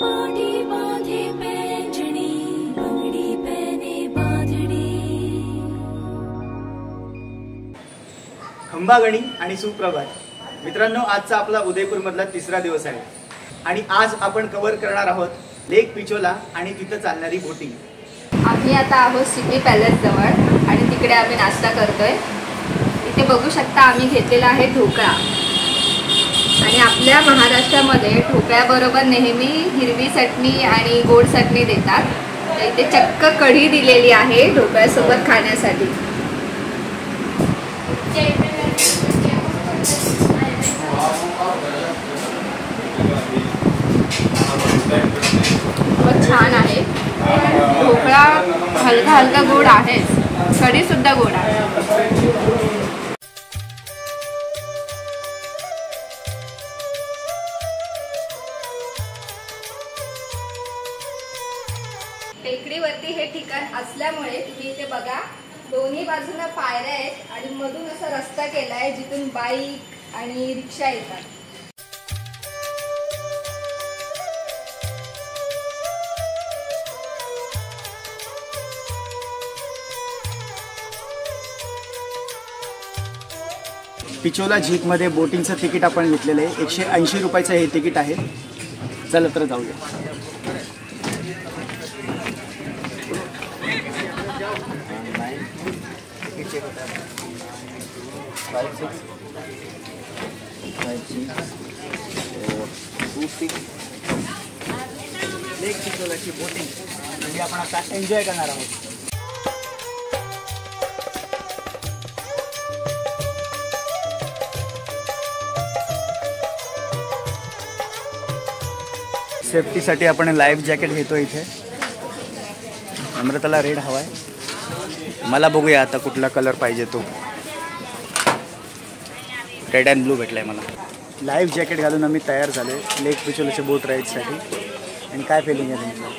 खंबागणी आणि सुप्रभात मित्रांनो, आजचा आपला उदयपूर मधला तिसरा दिवस आहे आणि आज आपण कव्हर करणार आहोत लेक पिचोला आणि तिथं चालणारी बोटिंग। आम्ही आता आहोत सिटी पॅलेस जवळ आणि तिकडे आम्ही नाश्ता करतोय। इथे बघू शकता आम्ही घेतलेला आहे ढोकळा आणि आपल्या महाराष्ट्रामध्ये ढोकळ्याबरोबर नेहमी हिरवी चटणी आणि गोड चटणी देतात, तर इथे चक्क कढी दिलेली आहे ढोकळ्यासोबत खाण्यासाठी। छान आहे ढोकळा, हलका हलका गोड आहे, कढी सुद्धा गोड आहे। टेकडीवरती हे ठिकाण असल्यामुळे तुम्ही इथे बघा, दोन्ही बाजूला पायऱ्या आहेत आणि मधून असा रस्ता केलाय जिथून बाईक आणि रिक्षा येतात। पिचोला झीक मध्ये बोटिंगचं तिकीट आपण घेतलेलं आहे। 180 रुपयाचं हे तिकीट आहे। चला तर जाऊया। लेक पिचोलाची बोटिंग म्हणजे आपण आता एन्जॉय करणार आहोत। सेफ्टीसाठी आपण लाईफ जॅकेट घेतो इथे। अमृताला रेड हवाय, मला बघूया आता कुठला कलर पाहिजे तो। रेड अँड ब्लू भेटलाय मला। लाईफ जॅकेट घालून आम्ही तयार झालोय लेक पिचोलाच्या बोट राईडसाठी। आणि काय फिलिंग आहे तुमचं?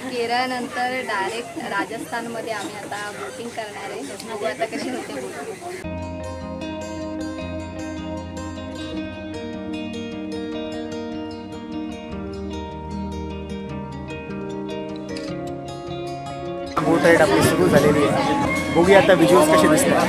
केरळनंतर डायरेक्ट राजस्थानमध्ये आम्ही आता बोटिंग करणार आहे, बघू आता कशी होते बोटिंग। बोट राईड आपली सुरू झालेली आहे, बघूया आता व्हिज्युअल्स कसे दिसतात।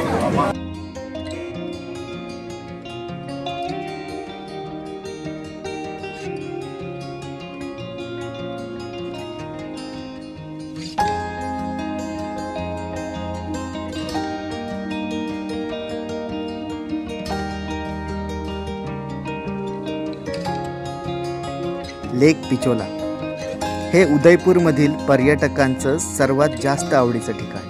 लेक पिचोला हे उदयपूरमधील पर्यटकांचं सर्वात जास्त आवडीचं ठिकाण।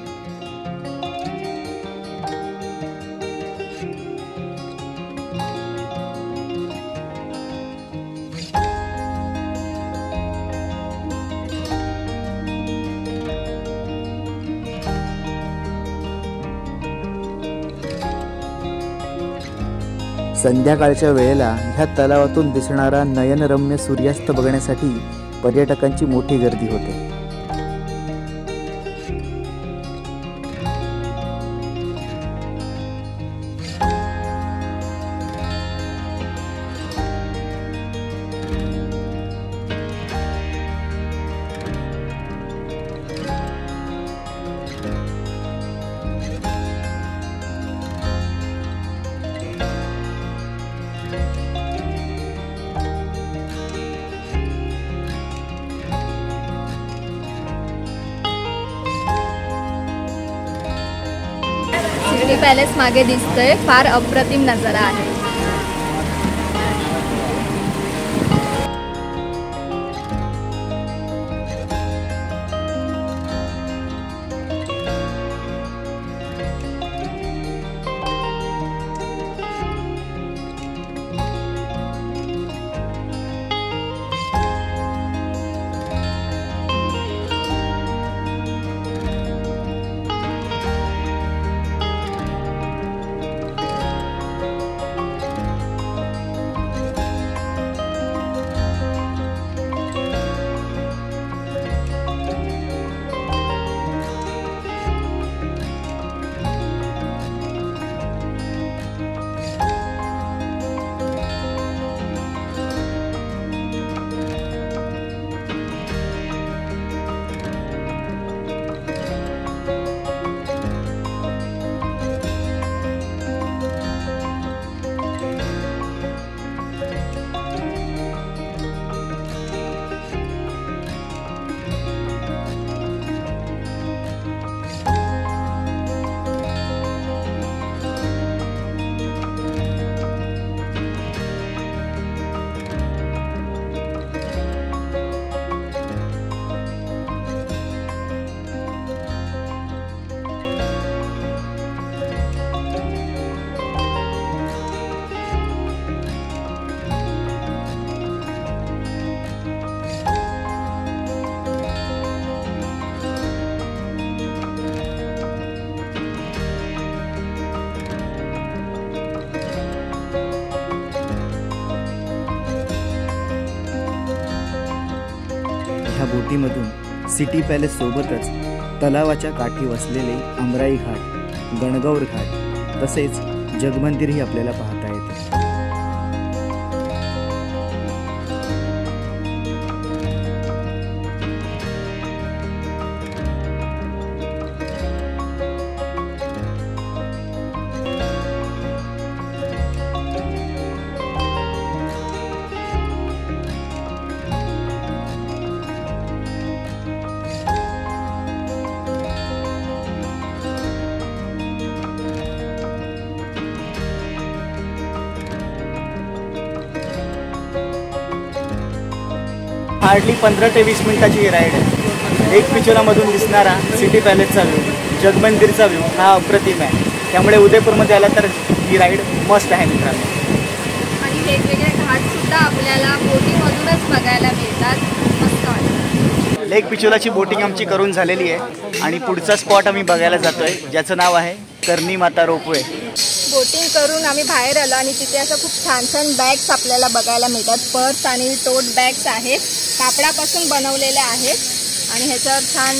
संध्याकाळच्या वेळेला ह्या तलावातून दिसणारा नयनरम्य सूर्यास्त बघण्यासाठी पर्यटकांची मोठी गर्दी होते। सिटी पॅलेस मागे दिसतोय, फार अप्रतिम नजारा आहे। ह्या बोटीमधून सिटी पॅलेस सोबतच तलावाच्या काठी वसलेले अमराई घाट, गणगौर घाट तसेच जगमंदिरही आपल्याला पाहता येते. हार्डली 15 ते 20 मिनिटाची ही राईड आहे. लेक पिचोलामधून दिसणारा सिटी पॅलेसचा व्ह्यू, जगमंदिरचा व्ह्यू हा अप्रतिम आहे. त्यामुळे उदयपूरमध्ये आला तर ही राईड मस्त आहे मित्रांनो. आणि वेगवेगळे घाटसुद्धा आपल्याला बोटीमधूनच बघायला मिळतात. मस्त वाटतं. लेक पिचोलाची बोटिंग आमची करून झालेली आहे आणि पुढचा स्पॉट आम्ही बघायला जातोय ज्याचं नाव आहे करणी माता रोपवे. बोटिंग करून आम्ही बाहेर आलो आणि तिथे असं खूप छान छान बॅग्स आपल्याला बघायला मिळतात. पर्स आणि टोट बॅग्स आहेत, कापडापासून बनवलेल्या आहेत आणि ह्याच्यावर छान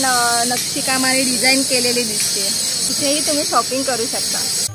नक्षीकाम आणि डिझाईन केलेली दिसते. तिथेही तुम्ही शॉपिंग करू शकता.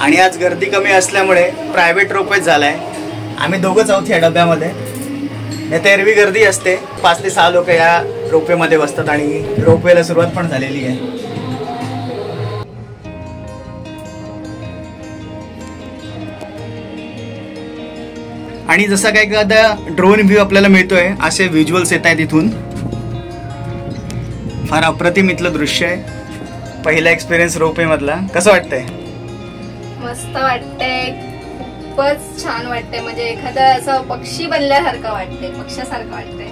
आणि आज गर्दी कमी असल्यामुळे प्रायव्हेट रोपवे झालाय. आम्ही दोघंच आहोत या डब्यामध्ये. नाही तर एरवी गर्दी असते. 5 ते 6 लोक या रोपवेमध्ये बसतात आणि रोपवेला सुरुवात पण झालेली आहे. आणि जसा काय एखादा ड्रोन व्ह्यू आपल्याला मिळतोय असे व्हिज्युअल्स येत आहेत इथून. फार अप्रतिम इथलं दृश्य आहे. पहिला एक्सपिरियन्स रोपवे मधला. कसं वाटतंय? मस्त वाटतंय, खूपच छान वाटतंय. म्हणजे एखादा असं पक्षी बनल्यासारखं वाटतंय, पक्षासारखं वाटतंय.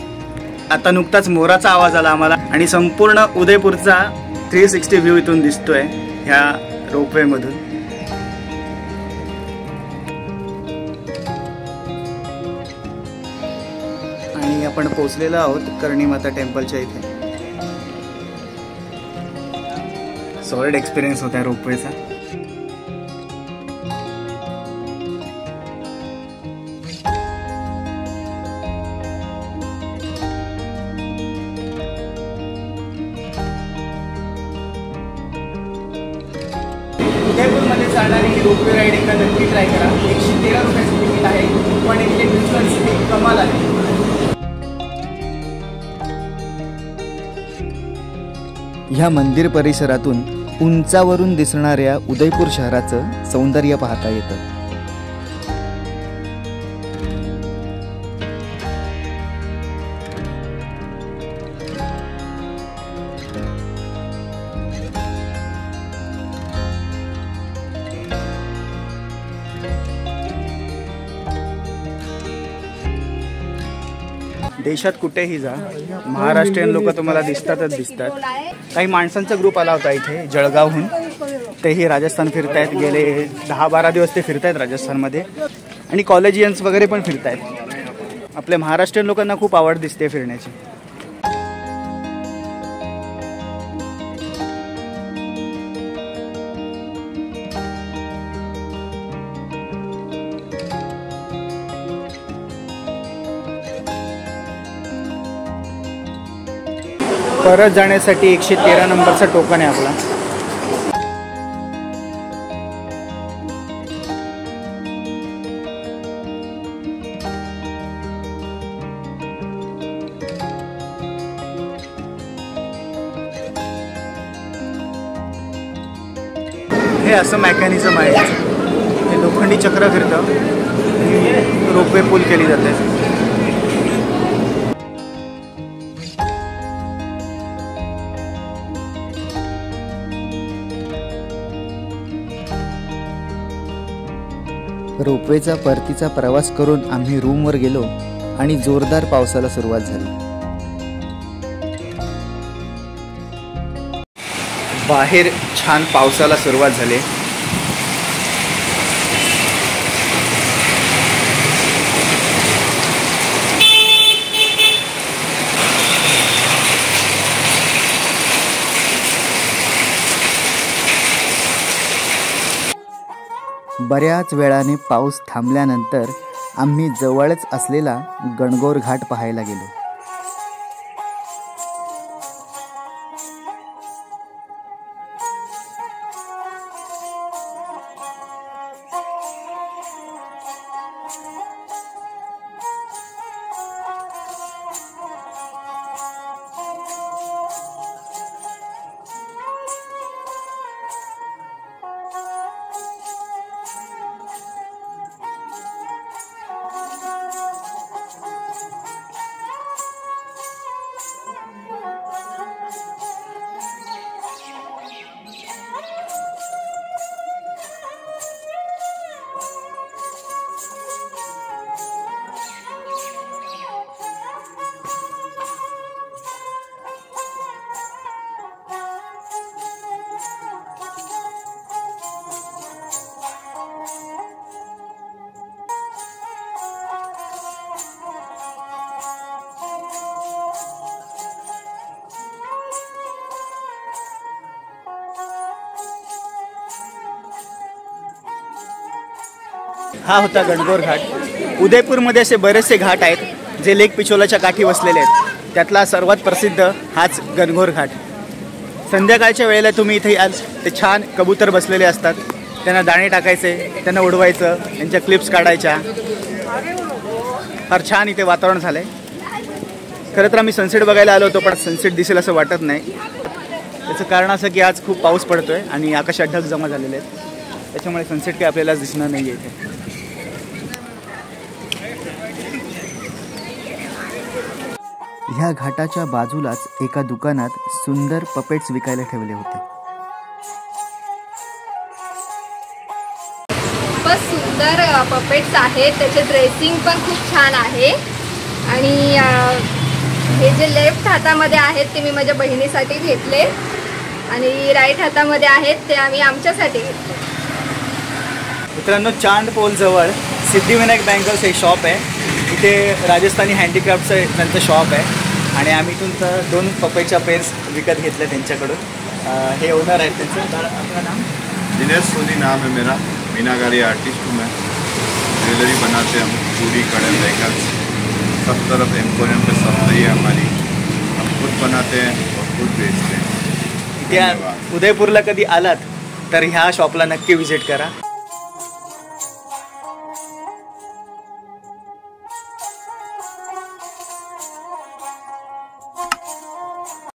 आता नुकताच मोराचा आवाज आला आम्हाला आणि संपूर्ण उदयपूरचा 360 व्ह्यू इथून दिसतोय ह्या रोपवे मधून. आणि आपण पोहोचलेलो आहोत करणी माता टेम्पलच्या इथे. सॉलिड एक्सपिरियन्स होता रोपवेचा. उदयपूरमध्ये चालणारी ही रोपवे राईड एकदा नक्की ट्राय करा. 113 रुपयाची तिकीट आहे, पण इथले व्हिज्युअल्स हे कमाल आहे. ह्या मंदिर परिसरातून उंचावरून दिसणाऱ्या उदयपूर शहराचं सौंदर्य पाहता येतं. देशात कुठेही जा, महाराष्ट्रीयन लोक तुम्हाला दिसतातच दिसतात. काही माणसांचा ग्रुप आला होता इथे जळगावहून. तेही राजस्थान फिरतायत. गेले 10-12 दिवस ते फिरतायत राजस्थानमध्ये. आणि कॉलेजियन्स वगैरे पण फिरतायत. आपल्या महाराष्ट्रीयन लोकांना खूप आवड दिसते फिरण्याची. परत जाण्यासाठी 113 नंबरचा टोकन आहे आपला. हे असं मेकॅनिझम आहे. हे लोखंडी चक्र फिरतं, रोपवे पूल केली जाते. रोपवेचा परतीचा प्रवास करून आम्ही रूमवर गेलो आणि जोरदार पावसाला सुरुवात झाली. बाहेर छान पावसाला सुरुवात झाली. बऱ्याच वेळाने पाऊस थांबल्यानंतर आम्ही जवळच असलेला गणगौर घाट पाहायला गेलो. हा होता गणगौर घाट. उदयपूरमध्ये असे बरेचसे घाट आहेत जे लेक पिछोलाच्या काठी वसलेले आहेत. त्यातला सर्वात प्रसिद्ध हाच गणगौर घाट. संध्याकाळच्या वेळेला तुम्ही इथे याल ते छान कबूतर बसलेले असतात. त्यांना दाणे टाकायचे, त्यांना उडवायचं, त्यांच्या क्लिप्स काढायच्या. फार छान इथे वातावरण झालं आहे. खरं तर आम्ही सनसेट बघायला आलो होतो पण सनसेट दिसेल असं वाटत नाही. त्याचं कारण असं की आज खूप पाऊस पडतो आहे आणि आकाशात ढग जमा झालेले आहेत. त्याच्यामुळे सनसेट काही आपल्याला दिसणार नाही आहे इथे. ह्या घाटाच्या बाजूलाच एका दुकानात सुंदर पपेट्स विकायला ठेवले होते. खूपच सुंदर पपेट्स आहेत. त्याचे ड्रेसिंग पण खूप छान आहे. आणि हे जे लेफ्ट हातामध्ये आहेत ते मी माझ्या बहिणीसाठी घेतले आणि राईट हातामध्ये आहेत ते आम्ही आमच्यासाठी घेतले. मित्रांनो, चांदपोल जवळ सिद्धिविनायक बँगल्स हे शॉप आहे. इथे राजस्थानी हँडीक्राफ्टचं त्यांचं शॉप आहे आणि आम्ही इथून 2 पपईच्या पेर्स विकत घेतले त्यांच्याकडून. हे ओनर आहेत त्यांचं. आपलं नाम? दिनेश सोनी नाम है मेरा. मीनाकारी आर्टिस्ट हूँ मैं. ज्वेलरी बनाते हम, चूड़ी कड़े लेकर सब तरफ एम्पोरियम पे सब है हमारी. हम खुद बनाते हैं और खुद बेचते हैं. इथे उदयपूरला कधी आलात तर ह्या शॉपला नक्की विजिट करा.